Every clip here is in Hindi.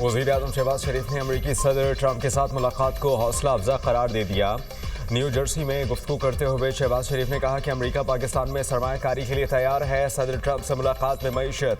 वज़ीर-ए-आज़म शहबाज शरीफ ने अमेरिकी सदर ट्रंप के साथ मुलाकात को हौसला अफजा करार दे दिया। न्यू जर्सी में गुफ्तगू करते हुए शहबाज शरीफ ने कहा कि अमेरिका पाकिस्तान में सरमायाकारी के लिए तैयार है। सदर ट्रंप से मुलाकात में मईशत,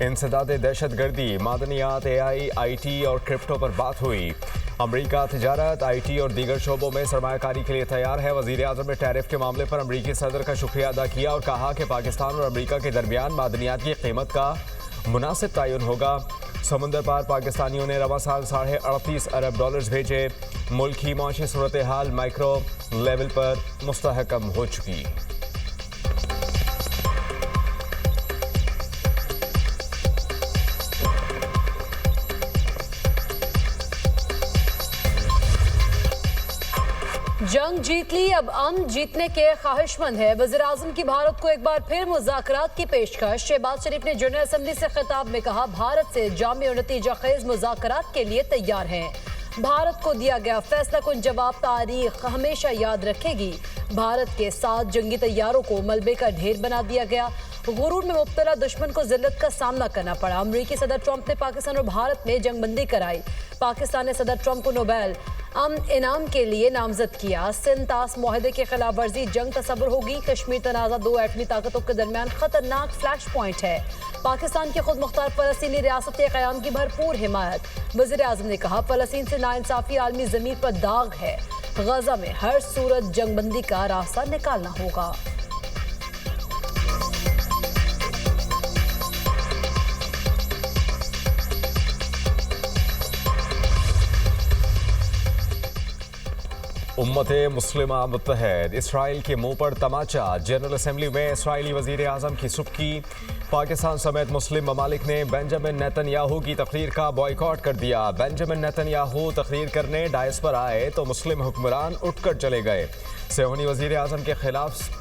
इंसदाद दहशतगर्दी, मादनियात, AI, IT और क्रिप्टो पर बात हुई। अमेरिका तिजारत, IT और दीगर शोबों में सरमायाकारी के लिए तैयार है। वज़ीर-ए-आज़म ने टैरिफ के मामले पर अमेरिकी सदर का शुक्रिया अदा किया और कहा कि पाकिस्तान और अमेरिका के दरमियान मादनियात की कीमत का मुनासिब तयन होगा। समुंदर पार पाकिस्तानियों ने रवा साल $38.5 अरब भेजे। मुल्क की माशी सूरत हाल माइक्रो लेवल पर मुस्तहकम हो चुकी। जंग जीत ली, अब अमन जीतने के ख्वाहिशमंद है। वज़ीर-ए-आज़म की भारत को एक बार फिर मुज़ाकरात की पेशकश। शहबाज शरीफ ने जनरल असम्बली से खिताब में कहा, भारत से जामी और नतीजा खेज मुज़ाकरात के लिए तैयार हैं। भारत को दिया गया फैसला कुन जवाब तारीख हमेशा याद रखेगी। भारत के साथ जंगी तैयारों को मलबे का ढेर बना दिया गया। गुरूर में मुब्तला दुश्मन को जिल्लत का सामना करना पड़ा। अमरीकी सदर ट्रंप ने पाकिस्तान और भारत में जंगबंदी कराई। पाकिस्तान ने सदर ट्रंप को नोबेल अमन इनाम के लिए नामजद किया। सिंतास मुआहदे की खिलाफ वर्जी जंग तसव्वुर होगी। कश्मीर तनाज़ा दो एटमी ताकतों के दरमियान खतरनाक फ्लैश पॉइंट है। पाकिस्तान की खुद मुख्तार फ़लस्तीनी रियासत क़याम की भरपूर हिमायत। वज़ीर-ए-आज़म ने कहा, फ़लस्तीन से नाइंसाफ़ी आलमी ज़मीन पर दाग है। गज़ा में हर सूरत जंगबंदी का रास्ता निकालना होगा। उम्मते मुस्लिमा मुत्तहद, इसराइल के मुंह पर तमाचा। जनरल असम्बली में इसराइली वज़ीर-ए-आज़म की सुबकी। पाकिस्तान समेत मुस्लिम ममालिक ने बेंजामिन नेतन्याहू की तकरीर का बॉयकॉट कर दिया। बेंजामिन नेतन्याहू तकरीर करने डायस पर आए तो मुस्लिम हुक्मरान उठकर चले गए। सेहूनी वज़ीर-ए-आज़म के खिलाफ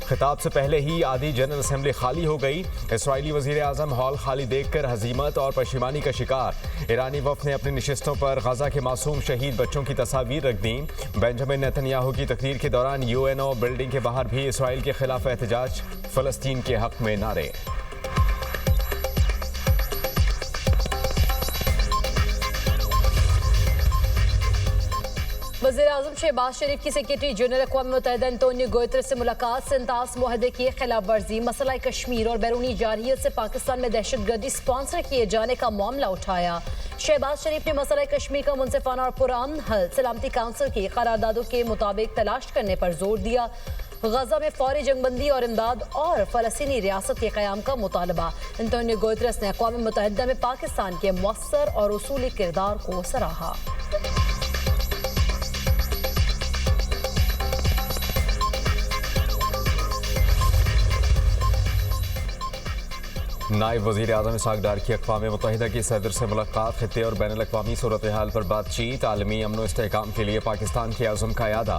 खिताब से पहले ही आधी जनरल असम्बली खाली हो गई। इसराइली वज़ीर-ए-आज़म हॉल खाली देखकर हज़ीमत और पशिमानी का शिकार। ईरानी वफ़द ने अपनी नशिस्तों पर गज़ा के मासूम शहीद बच्चों की तस्वीर रख दी। बेंजामिन नेतन्याहू की तकरीर के दौरान UNO बिल्डिंग के बाहर भी इसराइल के खिलाफ एहतजाज, फ़लस्तीन के हक़ में नारे। वज़ीर-ए-आज़म शहबाज शरीफ की सेक्रेटरी जनरल अक़वाम मुत्तहिदा एंटोनियो गुतेरेस से मुलाकात। सिंतास मुआहदे की खिलाफ वर्जी, मसला कश्मीर और बैरूनी जारहियत से पाकिस्तान में दहशतगर्दी स्पॉन्सर किए जाने का मामला उठाया। शहबाज शरीफ ने मसला कश्मीर का मुनसिफाना और पुरअमन हल सलामती काउंसिल की करारदादों के मुताबिक तलाश करने पर जोर दिया। गजा में फौरी जंगबंदी और इमदाद और फ़लस्तीनी रियासत के क़याम का मुतालबा। एंटोनियो गुतेरेस ने अक़वाम मुत्तहिदा में पाकिस्तान के मौसर और उसूली किरदार को सराहा। नायब वज़ीर-ए-आज़म इसहाक़ डार की अक़वाम मुत्तहिदा की सदर से मुलाकात। ख़ित्ते और बैनुल अक़वामी सूरत हाल पर बातचीत। आलमी अमन व इस्तेहकाम के लिए पाकिस्तान के अज़्म का यादा।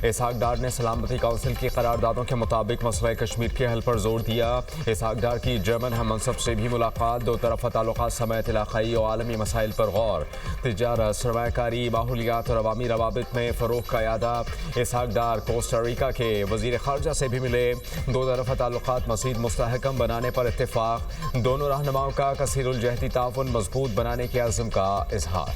इसहाक़ डार ने सलामती काउंसिल की करारदादों के मुताबिक मसला कश्मीर के हल पर जोर दिया। इसहाक़ डार की जर्मन हम मनसब से भी मुलाकात। दो तरफ़ा ताल्लुक़ात समेत इलाक़ाई और आलमी मसाइल पर गौर। तिजारत, सरमायाकारी, माहौलियात और अवामी रवाबित में फ़रोग़ का यादा। इसहाक़ डार कोस्टारिका के वज़ीर ख़ारजा से भी मिले। दो तरफ़ा ताल्लुक़ात मज़ीद मुस्तहकम बनाने पर इत्तेफ़ाक़। दोनों रहनुमाओं का कसीरुल जहदी ताउन मजबूत बनाने के अज़्म का इजहार।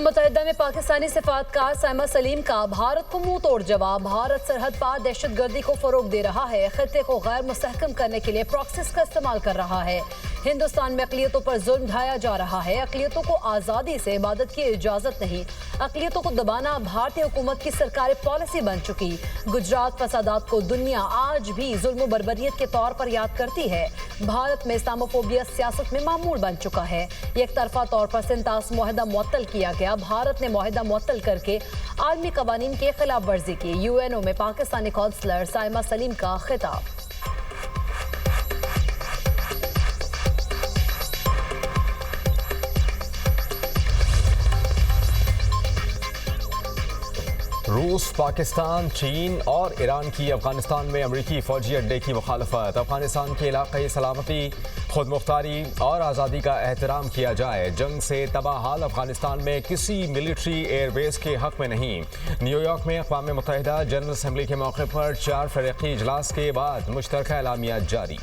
मुत्तहिदा में पाकिस्तानी सफारतकार साइमा सलीम का भारत को मुंह तोड़ जवाब। भारत सरहद पार दहशतगर्दी को फरोग दे रहा है। खित्ते को गैर मुस्तहकम करने के लिए प्रॉक्सिस का इस्तेमाल कर रहा है। हिंदुस्तान में अक़लियतों पर जुल्म ढाया जा रहा है। अक़लियतों को आज़ादी से इबादत की इजाज़त नहीं। अक़लियतों को दबाना भारतीय हुकूमत की सरकारी पॉलिसी बन चुकी। गुजरात फसादात को दुनिया आज भी जुल्म बर्बरियत के तौर पर याद करती है। भारत में इस्लामोफोबिया सियासत में मामूल बन चुका है। एक तरफा तौर पर सिंतास मुआहदा मुअत्तल किया गया। भारत ने मुआहदा मुअत्तल करके आलमी कवानीन के खिलाफ वर्जी की। UNO में पाकिस्तानी कौंसलर साइमा सलीम का खिताब। रूस, पाकिस्तान, चीन और ईरान की अफगानिस्तान में अमरीकी फौजी अड्डे की मुखालफत। अफगानिस्तान की इलाक़ाई सलामती, खुद मुख्तारी और आज़ादी का एहतराम किया जाए। जंग से तबाह हाल अफगानिस्तान में किसी मिलिट्री एयरबेस के हक में नहीं। न्यूयॉर्क में अक़वाम मुत्तहिदा जनरल असम्बली के मौके पर 4 फ़रीक़ी इजलास के बाद मुश्तरका एलामिया जारी।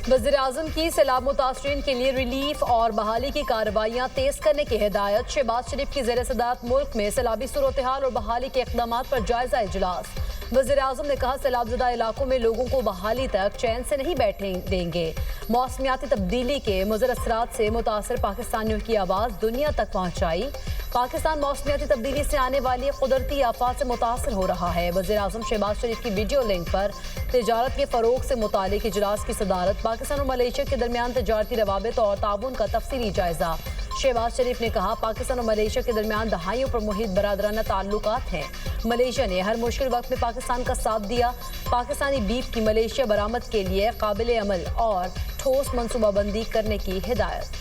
वज़ीर-ए-आज़म की सैलाब मुतासरीन के लिए रिलीफ और बहाली की कार्रवाइयाँ तेज करने की हिदायत। शहबाज शरीफ की ज़ेर सदारत मुल्क में सैलाबी सूरत हाल और बहाली के इक़दामात पर जायजा इजलास। वज़ीर-ए-आज़म ने कहा, सैलाबज़दा इलाकों में लोगों को बहाली तक चैन से नहीं बैठने देंगे। मौसमियाती तब्दीली के मुज़र असरात से मुतासर पाकिस्तानियों की आवाज़ दुनिया तक पहुँचाई। पाकिस्तान मौसमियाती तब्दीली से आने वाली कुदरती आफात से मुतासर हो रहा है। वज़ीर-ए-आज़म शहबाज शरीफ की वीडियो लिंक पर तिजारत के फ़रोग से मुतालिक इजलास की सदारत। पाकिस्तान और मलेशिया के दरमियान तजारती रवाबित और ताउन का तफसीली जायजा। शहबाज शरीफ ने कहा, पाकिस्तान और मलेशिया के दरमियान दहाइयों पर मुहित बरादराना ताल्लुकात हैं। मलेशिया ने हर मुश्किल वक्त में पाकिस्तान का साथ दिया। पाकिस्तानी बीफ की मलेशिया बरामद के लिए काबिल अमल और ठोस मनसूबाबंदी करने की हिदायत।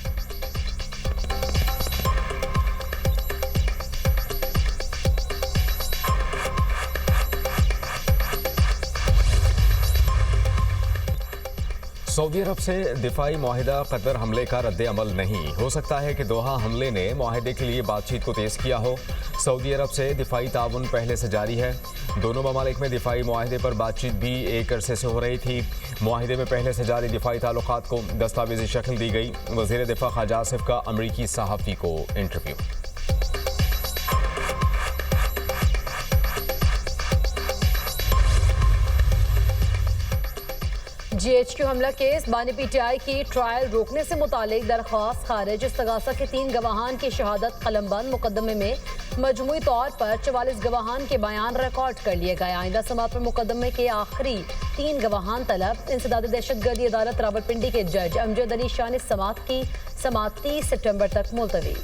सऊदी अरब से दिफाई मुआहिदा कतर हमले का रद्द अमल नहीं। हो सकता है कि दोहा हमले ने मुआहिदे के लिए बातचीत को तेज़ किया हो। सऊदी अरब से दिफाई ताउन पहले से जारी है। दोनों ममालिक में दिफाई मुआहिदे पर बातचीत भी एक अरसे से हो रही थी। मुआहिदे में पहले से जारी दिफाई ताल्लुकात को दस्तावेजी शक्ल दी गई। वज़ीर दिफा ख्वाजा आसिफ का अमरीकी सहाफ़ी को इंटरव्यू। GHQ हमला केस, बानी PTI की ट्रायल रोकने से मुतालिक दरख्वास्त खारिज। इस्तगासा के 3 गवाहान की शहादत कलमबंद। मुकदमे में मजमूई तौर पर 44 गवाहान के बयान रिकॉर्ड कर लिए गए। आइंदा समात में मुकदमे के आखिरी 3 गवाहान तलब। इंसदाद दहशतगर्दी अदालत रावलपिंडी के जज अमजद अली शाह ने समात 30 सितंबर तक मुलतवी।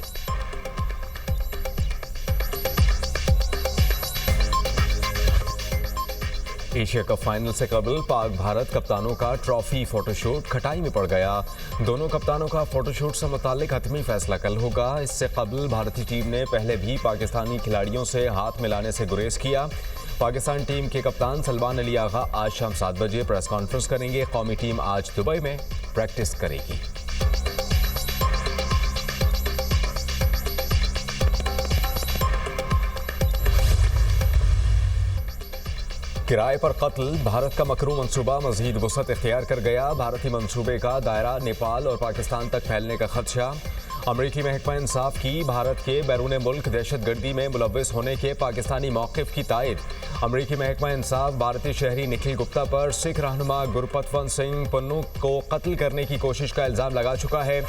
एशिया कप फाइनल से कबल पाक भारत कप्तानों का ट्रॉफी फोटोशूट खटाई में पड़ गया। दोनों कप्तानों का फोटोशूट से मुताल्लिक हतमी फैसला कल होगा। इससे कबल भारतीय टीम ने पहले भी पाकिस्तानी खिलाड़ियों से हाथ मिलाने से गुरेज किया। पाकिस्तान टीम के कप्तान सलमान अली आगा आज शाम 7 बजे प्रेस कॉन्फ्रेंस करेंगे। कौमी टीम आज दुबई में प्रैक्टिस करेगी। किराए पर कत्ल, भारत का मकरू मंसूबा मजीद वसअत इख्तियार कर गया। भारतीय मंसूबे का दायरा नेपाल और पाकिस्तान तक फैलने का खदशा। अमरीकी महकमा इंसाफ की भारत के बैरून मुल्क दहशतगर्दी में मुलव्वस होने के पाकिस्तानी मौक़िफ़ की तायद। अमरीकी महकमा इंसाफ भारतीय शहरी निखिल गुप्ता पर सिख रहनुमा गुरपतवंत सिंह पन्नू को कत्ल करने की कोशिश का इल्ज़ाम लगा चुका है।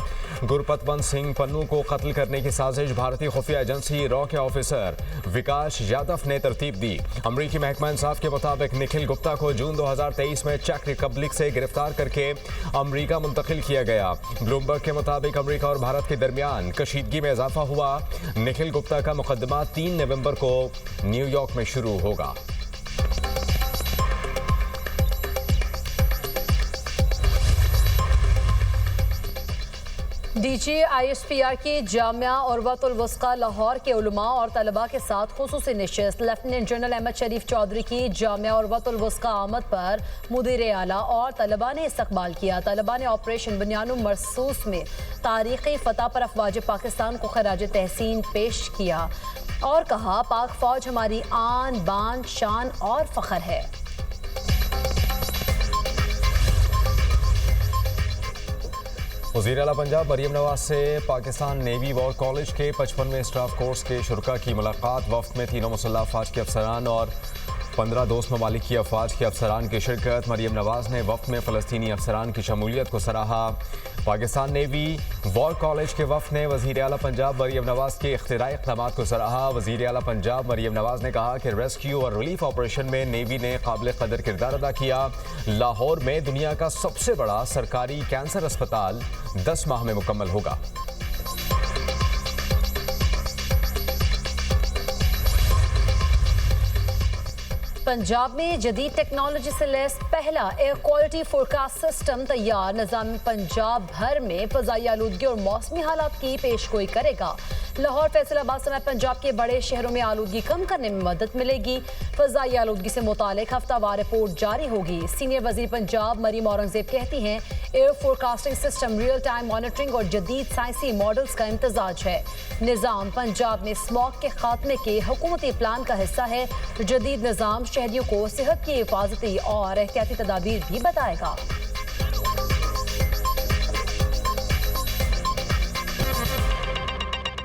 गुरपतवंत सिंह पन्नू को कत्ल करने की साजिश भारतीय खुफिया एजेंसी रॉ के ऑफिसर विकास यादव ने तरतीब दी। अमरीकी महकमा इंसाफ के मुताबिक निखिल गुप्ता को जून 2023 में चेक रिपब्लिक से गिरफ्तार करके अमरीका मुंतकिल किया गया। ब्लूमबर्ग के मुताबिक अमरीका और भारत के दरमियान कशीदगी में इजाफा हुआ। निखिल गुप्ता का मुकदमा 3 नवंबर को न्यूयॉर्क में शुरू होगा। DG ISPR की जामिया उर्वतुल वुस्का लाहौर के उलमा और तलबा के साथ खुसूसी नशिस्त। लेफ्टिनेंट जनरल अहमद शरीफ चौधरी की जामिया उर्वतुल वुस्का आमद पर मुदीर आला और तलबा ने इस्तकबाल किया। तलबा ने ऑपरेशन बुनियानुम मरसूस में तारीखी फतह पर अफवाज पाकिस्तान को खराज तहसीन पेश किया और कहा, पाक फौज हमारी आन बान शान और फख्र है। वज़ीर आला पंजाब मरियम नवाज से पाकिस्तान नेवी वॉर कॉलेज के 55वें स्टाफ कोर्स के शुरा की मुलाकात। वफ्त में तीनों मुसल्लह अफवाज के अफसरान और 15 दोस्त ममालिक की अफवाज के अफसरान की शिरकत। मरियम नवाज ने वफ्त में फ़लस्तीनी अफसरान की शमूलियत को सराहा। पाकिस्तान नेवी वॉर कॉलेज के वफ्त ने वज़ीर आला पंजाब मरियम नवाज के इख्तिराई इक़दामात को सराहा। वज़ीर आला पंजाब मरियम नवाज ने कहा कि रेस्क्यू और रिलीफ ऑपरेशन में नेवी ने काबिल कदर किरदार अदा किया। लाहौर में दुनिया का सबसे बड़ा सरकारी कैंसर अस्पताल 10 माह में मुकम्मल होगा। पंजाब में जदीद टेक्नोलॉजी से लैस पहला एयर क्वालिटी फोरकास्ट सिस्टम तैयार। निजाम पंजाब भर में फजाई आलूदगी और मौसमी हालात की पेशगोई करेगा। लाहौर, फैसलाबाद समेत पंजाब के बड़े शहरों में आलूदगी कम करने में मदद मिलेगी। फजाई आलूदगी से मुतालिक हफ्तावार रिपोर्ट जारी होगी। सीनियर वजीर पंजाब मरीम औरंगजेब कहती हैं, air forecasting system real time monitoring और जदीद साइंसी मॉडल्स का इम्तजाज है। निजाम पंजाब में स्मॉग के खात्मे के हुकूमती प्लान का हिस्सा है। जदीद निजाम शहरियों को सेहत की हिफाजती और एहतियाती तदाबीर भी बताएगा।